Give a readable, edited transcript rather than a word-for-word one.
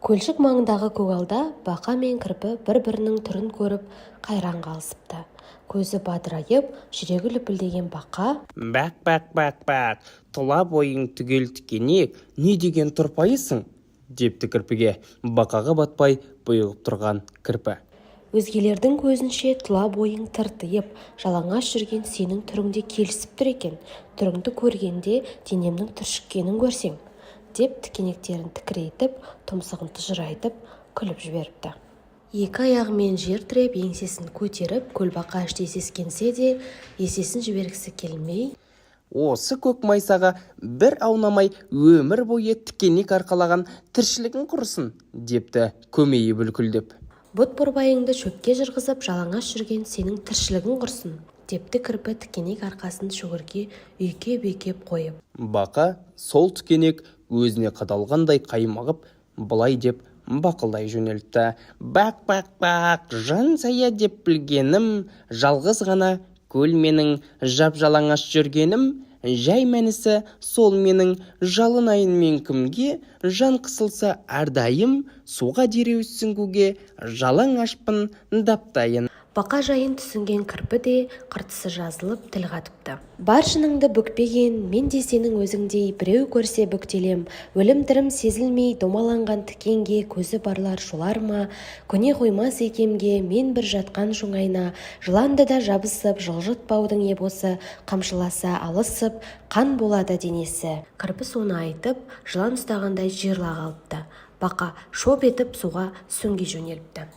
Көлшік маңындағы көгалда бақа мен кірпі бір-бірінің түрін көріп қайран қалысыпты. Көзі бадырайып, жүрегі лүпілдеген бақа: Бәк, тұла бойың түгел тікенек, не деген тұрпайысың? Депті кірпіге. Бақаға батпай бұйығып тұрған кірпі. Өзгелердің көзінше тұла бойың тыртиып, жалаңаш жүрген сенің түріңде келісіп тұр екен. Түріңді көргенде денемнің түршіккенін көрсең, деп тікенектерін тікірейтіп, тұмсығын тыжырайтып күліп жіберіпті. Екі аяғымен жер тіреп, еңсесін көтеріп, көлбақа іштей сескенсе де, есесін жібергісі келмей: Осы көк майсаға бір аунамай өмір бойы тікенек арқалаған тіршілігін құрысын, депті көмейі бүлкілдеп. Бұт бұрбайыңды шөпке жырғызып, жалаңаш жүрген сенің тіршілігін құрсын, депті кірпі тікенек арқасын шөгірге үйкеп қойып. Бақа сол тікенек өзіне қадалғандай қаймағып, былай деп бақылдай жөнелтті. Бақ, жан сая деп білгенім, жалғыз ғана көл менің жап-жалаңаш жүргенім, жай мәнісі сол менің жалынайын мен кімге, жан қысылса әрдайым суға дереу сүңгуге жалаң ашпын даптайын. Бақа жайын түсінген кірпі де қыртысы жазылып тіл қатыпты. Бар шыныңды бүкпеген, мен де сенің өзіңдей біреу көрсе бүктелем, өлім-тірім сезілмей домаланған тікенге көзі барлар шулар ма, көне қоймас екемге мен бір жатқан жоңайна, жыланды да жабысып, жылжытпаудың ебосы, қамшыласа алысып, қан болады денесі. Кірпі соны айтып, жылан ұстағандай жиырыла қалыпты. Бақа шоп етіп суға сүңги жөнеліпті.